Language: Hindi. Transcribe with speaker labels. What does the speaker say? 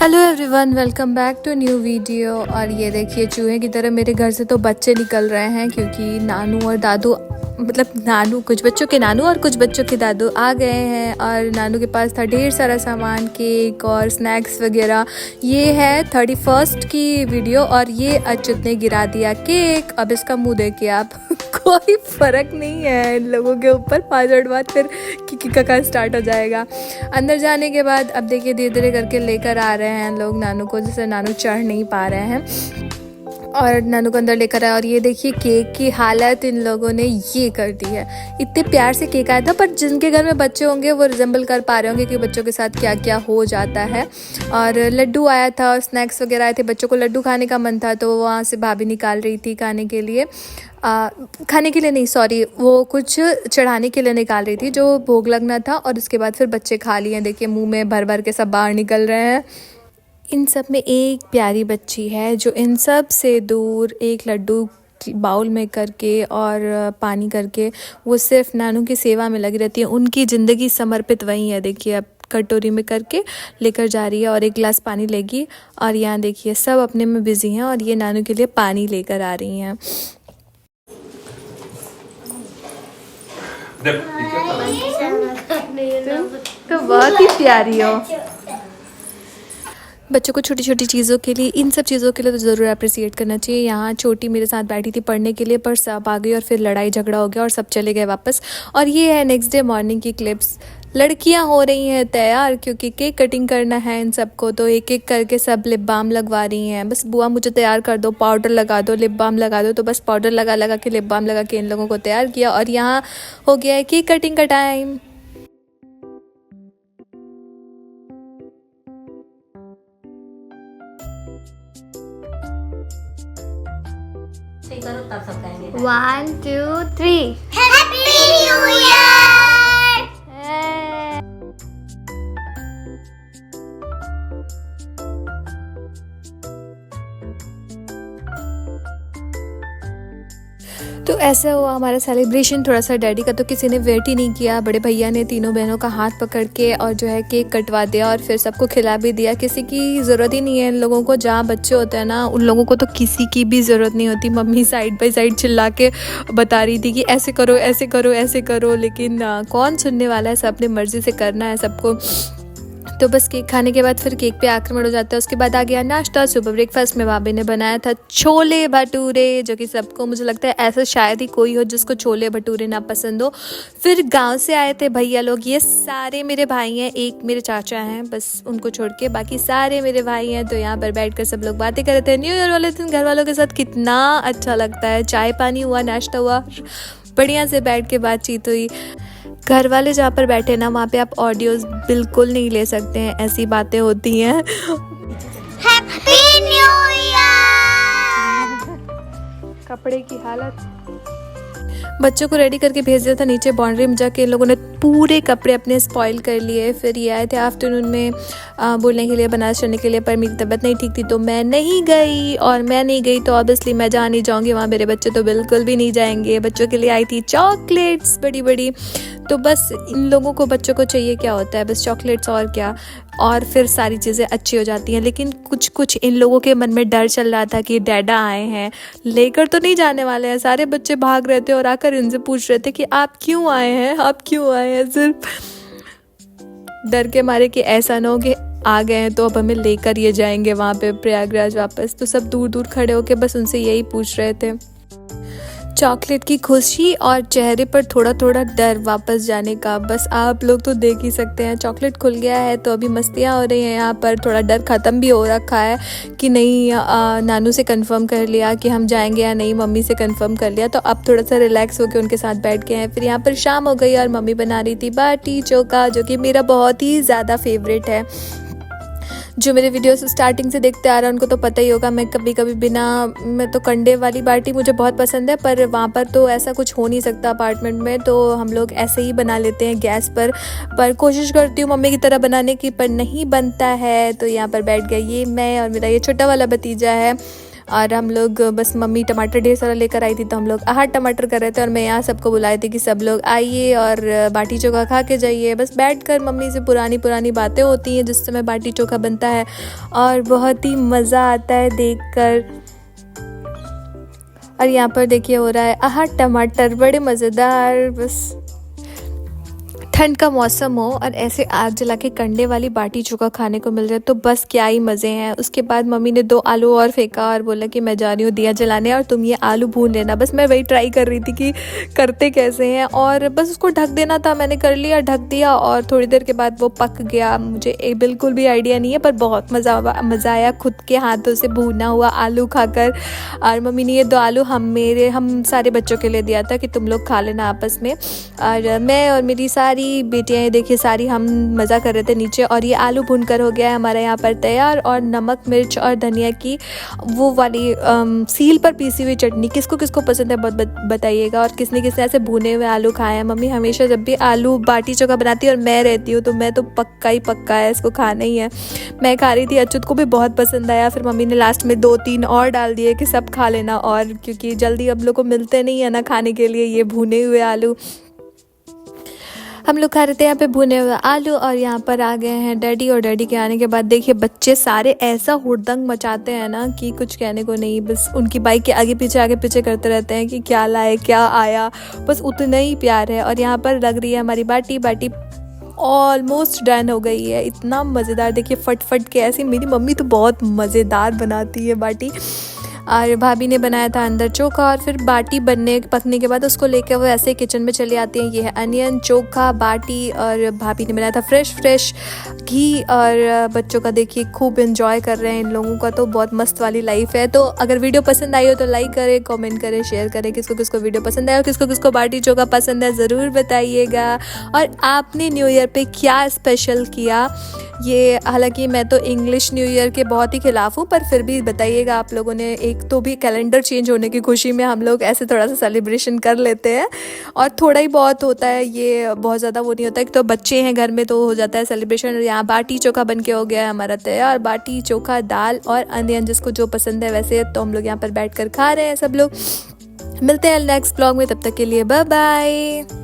Speaker 1: Hello everyone, welcome back to new video. और ये देखिए चूहे की तरह मेरे घर से तो बच्चे निकल रहे हैं क्योंकि नानू और दादू नानू कुछ बच्चों के नानू और कुछ बच्चों के दादू आ गए हैं। और नानू के पास था ढेर सारा सामान, केक और स्नैक्स वगैरह। ये है 31st की वीडियो और ये अच्युत ने गिरा दिया केक। अब इसका मुंह देखिए आप कोई फ़र्क नहीं है इन लोगों के ऊपर। 5 मिनट बाद फिर किकी का स्टार्ट हो जाएगा। अंदर जाने के बाद अब देखिए धीरे धीरे करके लेकर आ रहे हैं लोग नानू को, जैसे नानू चढ़ नहीं पा रहे हैं और नानू को अंदर लेकर आए। और ये देखिए केक की हालत इन लोगों ने ये कर दी है। इतने प्यार से केक आया था, पर जिनके घर में बच्चे होंगे वो रिजेंबल कर पा रहे होंगे कि बच्चों के साथ क्या क्या हो जाता है। और लड्डू आया था और स्नैक्स वगैरह आए थे। बच्चों को लड्डू खाने का मन था तो वहाँ से भाभी निकाल रही थी खाने के लिए। खाने के लिए नहीं, सॉरी, वो कुछ चढ़ाने के लिए निकाल रही थी जो भोग लगना था। और उसके बाद फिर बच्चे खा लिए। देखिए मुँह में भर भर के सब बाहर निकल रहे हैं। इन सब में एक प्यारी बच्ची है जो इन सब से दूर एक लड्डू बाउल में करके और पानी करके वो सिर्फ नानू की सेवा में लगी रहती है। उनकी ज़िंदगी समर्पित वही है। देखिए अब कटोरी में करके लेकर जा रही है और एक गिलास पानी लेगी। और यहाँ देखिए सब अपने में बिजी हैं और ये नानू के लिए पानी लेकर आ रही हैं। तो बहुत ही प्यारी हो। बच्चों को छोटी छोटी चीज़ों के लिए, इन सब चीज़ों के लिए तो ज़रूर अप्रिसिएट करना चाहिए। यहाँ छोटी मेरे साथ बैठी थी पढ़ने के लिए, पर सब आ गई और फिर लड़ाई झगड़ा हो गया और सब चले गए वापस। और ये है नेक्स्ट डे मॉर्निंग की क्लिप्स। लड़कियाँ हो रही हैं तैयार क्योंकि केक कटिंग करना है इन सबको, तो एक एक करके सब लिप बाम लगवा रही हैं। बस बुआ मुझे तैयार कर दो, पाउडर लगा दो, लिप बाम लगा दो। तो बस पाउडर लगा लगा के, लिप बाम लगा के इन लोगों को तैयार किया। और यहाँ हो गया है केक कटिंग का टाइम।
Speaker 2: करो तब सब कहेंगे
Speaker 1: 1 2 3
Speaker 2: हैप्पी न्यू ईयर।
Speaker 1: तो ऐसा हुआ हमारा सेलिब्रेशन। थोड़ा सा डैडी का तो किसी ने वेट ही नहीं किया। बड़े भैया ने तीनों बहनों का हाथ पकड़ के और जो है केक कटवा दिया और फिर सबको खिला भी दिया। किसी की ज़रूरत ही नहीं है इन लोगों को। जहाँ बच्चे होते हैं ना, उन लोगों को तो किसी की भी ज़रूरत नहीं होती। मम्मी साइड बाय साइड चिल्ला के बता रही थी कि ऐसे करो ऐसे करो ऐसे करो, लेकिन कौन सुनने वाला है। सब अपनी मर्ज़ी से करना है सबको। तो बस केक खाने के बाद फिर केक पे आक्रमण हो जाता है। उसके बाद आ गया नाश्ता। सुबह ब्रेकफास्ट में भाभी ने बनाया था छोले भटूरे, जो कि सबको, मुझे लगता है ऐसा शायद ही कोई हो जिसको छोले भटूरे ना पसंद हो। फिर गांव से आए थे भैया लोग। ये सारे मेरे भाई हैं, एक मेरे चाचा हैं बस, उनको छोड़ के बाकी सारे मेरे भाई हैं। तो यहाँ पर बैठ कर सब लोग बातें कर रहे थे। न्यू ईयर वाले दिन घर वालों के साथ कितना अच्छा लगता है। चाय पानी हुआ, नाश्ता हुआ, बढ़िया से बैठ के बातचीत हुई। घर वाले जहाँ पर बैठे ना, वहाँ पे आप ऑडियोज बिल्कुल नहीं ले सकते हैं, ऐसी बातें होती हैं।
Speaker 2: Happy new year.
Speaker 1: कपड़े की हालत। बच्चों को रेडी करके भेज दिया था नीचे बाउंड्री में। जाके इन लोगों ने पूरे कपड़े अपने स्पॉइल कर लिए। फिर ये आए थे आफ्टरनून में बोलने के लिए, बनारस चलने के लिए, पर मेरी तबीयत नहीं ठीक थी तो मैं नहीं गई। और मैं नहीं गई तो ऑब्वियसली मैं जहाँ नहीं जाऊँगी वहाँ मेरे बच्चे तो बिल्कुल भी नहीं जाएंगे। बच्चों के लिए आई थी चॉकलेट्स बड़ी बड़ी। तो बस इन लोगों को, बच्चों को चाहिए क्या होता है, बस चॉकलेट्स और क्या। और फिर सारी चीज़ें अच्छी हो जाती हैं। लेकिन कुछ कुछ इन लोगों के मन में डर चल रहा था कि डैडा आए हैं, लेकर तो नहीं जाने वाले हैं। सारे बच्चे भाग रहे थे और आकर इनसे पूछ रहे थे कि आप क्यों आए हैं, आप क्यों आए हैं। सिर्फ डर के मारे कि ऐसा ना हो कि आ गए हैं तो अब हमें लेकर ये जाएंगे वहाँ पे प्रयागराज वापस। तो सब दूर दूर खड़े होके बस उनसे यही पूछ रहे थे। चॉकलेट की खुशी और चेहरे पर थोड़ा थोड़ा डर वापस जाने का, बस आप लोग तो देख ही सकते हैं। चॉकलेट खुल गया है तो अभी मस्तियाँ हो रही हैं यहाँ पर। थोड़ा डर ख़त्म भी हो रखा है कि नहीं, नानू से कंफर्म कर लिया कि हम जाएंगे या नहीं, मम्मी से कंफर्म कर लिया। तो अब थोड़ा सा रिलैक्स होकर उनके साथ बैठ गए हैं। फिर यहाँ पर शाम हो गई और मम्मी बना रही थी बाटी चोखा, जो कि मेरा बहुत ही ज़्यादा फेवरेट है। जो मेरे वीडियोस स्टार्टिंग से देखते आ रहा है उनको तो पता ही होगा, मैं कभी कभी मैं तो कंडे वाली बाटी मुझे बहुत पसंद है, पर वहाँ पर तो ऐसा कुछ हो नहीं सकता अपार्टमेंट में, तो हम लोग ऐसे ही बना लेते हैं गैस पर कोशिश करती हूँ मम्मी की तरह बनाने की, पर नहीं बनता है। तो यहाँ पर बैठ गया ये मैं और मेरा ये छोटा वाला भतीजा है। और हम लोग बस मम्मी टमाटर ढेर सारा लेकर आई थी तो हम लोग आहट टमाटर कर रहे थे और मैं यहाँ सबको बुलाए थे कि सब लोग आइए और बाटी चोखा खा के जाइए। बस बैठकर मम्मी से पुरानी पुरानी बातें होती हैं जिस समय बाटी चोखा बनता है और बहुत ही मज़ा आता है देखकर। और यहाँ पर देखिए हो रहा है आहट टमाटर, बड़े मज़ेदार। बस ठंड का मौसम हो और ऐसे आग जला के कंडे वाली बाटी चोखा खाने को मिल जाए तो बस क्या ही मज़े हैं। उसके बाद मम्मी ने 2 आलू और फेंका और बोला कि मैं जा रही हूँ दिया जलाने और तुम ये आलू भून लेना। बस मैं वही ट्राई कर रही थी कि करते कैसे हैं और बस उसको ढक देना था। मैंने कर लिया, ढक दिया और थोड़ी देर के बाद वो पक गया। मुझे बिल्कुल भी आइडिया नहीं है पर बहुत मज़ा आया खुद के हाथों से भुना हुआ आलू खाकर। और मम्मी ने ये 2 आलू हम सारे बच्चों के लिए दिया था कि तुम लोग खा लेना आपस में। और मैं और मेरी सारी बेटियाँ देखिए सारी हम मज़ा कर रहे थे नीचे। और ये आलू भुनकर हो गया है हमारा यहाँ पर तैयार। और नमक मिर्च और धनिया की वो वाली सील पर पीसी हुई चटनी किसको किसको पसंद है बहुत बताइएगा। और किसने किसने ऐसे भुने हुए आलू खाए हैं। मम्मी हमेशा जब भी आलू बाटी चोखा बनाती है और मैं रहती हूँ तो मैं तो पक्का है इसको खाना ही है। मैं खा रही थी, अच्युत को भी बहुत पसंद आया। फिर मम्मी ने लास्ट में 2-3 और डाल दिए कि सब खा लेना। और क्योंकि जल्दी अब लोग को मिलते नहीं है ना खाने के लिए ये भुने हुए आलू, हम लोग खा रहे थे यहाँ पे भुने हुए आलू। और यहाँ पर आ गए हैं डैडी और डैडी के आने के बाद देखिए बच्चे सारे ऐसा हुड़दंग मचाते हैं ना कि कुछ कहने को नहीं। बस उनकी बाइक के आगे पीछे करते रहते हैं कि क्या लाए क्या आया, बस उतना ही प्यार है। और यहाँ पर लग रही है हमारी बाटी ऑलमोस्ट डन हो गई है। इतना मज़ेदार देखिए फट के ऐसे। मेरी मम्मी तो बहुत मज़ेदार बनाती है बाटी। और भाभी ने बनाया था अंदर चोखा और फिर बाटी पकने के बाद उसको लेकर वो ऐसे किचन में चली आती हैं। ये है अनियन, चोखा, बाटी और भाभी ने बनाया था फ्रेश घी। और बच्चों का देखिए खूब एंजॉय कर रहे हैं। इन लोगों का तो बहुत मस्त वाली लाइफ है। तो अगर वीडियो पसंद आई हो तो लाइक करें, कमेंट करें, शेयर करें। किसको किसको वीडियो पसंद आया, किसको किसको बाटी चोखा पसंद है ज़रूर बताइएगा। और आपने न्यू ईयर पे क्या स्पेशल किया, ये हालांकि मैं तो इंग्लिश न्यू ईयर के बहुत ही खिलाफ हूँ पर फिर भी बताइएगा आप लोगों ने। एक तो भी कैलेंडर चेंज होने की खुशी में हम लोग ऐसे थोड़ा सा सेलिब्रेशन कर लेते हैं और थोड़ा ही बहुत होता है, ये बहुत ज़्यादा वो नहीं होता है। तो बच्चे हैं घर में तो हो जाता है सेलिब्रेशन। यहाँ बाटी चोखा बन के हो गया है हमारा तैयार। बाटी चोखा, दाल और अनियन जिसको जो पसंद है वैसे। तो हम लोग यहाँ पर बैठ कर खा रहे हैं सब लोग। मिलते हैं नेक्स्ट ब्लॉग में, तब तक के लिए बाय बाय।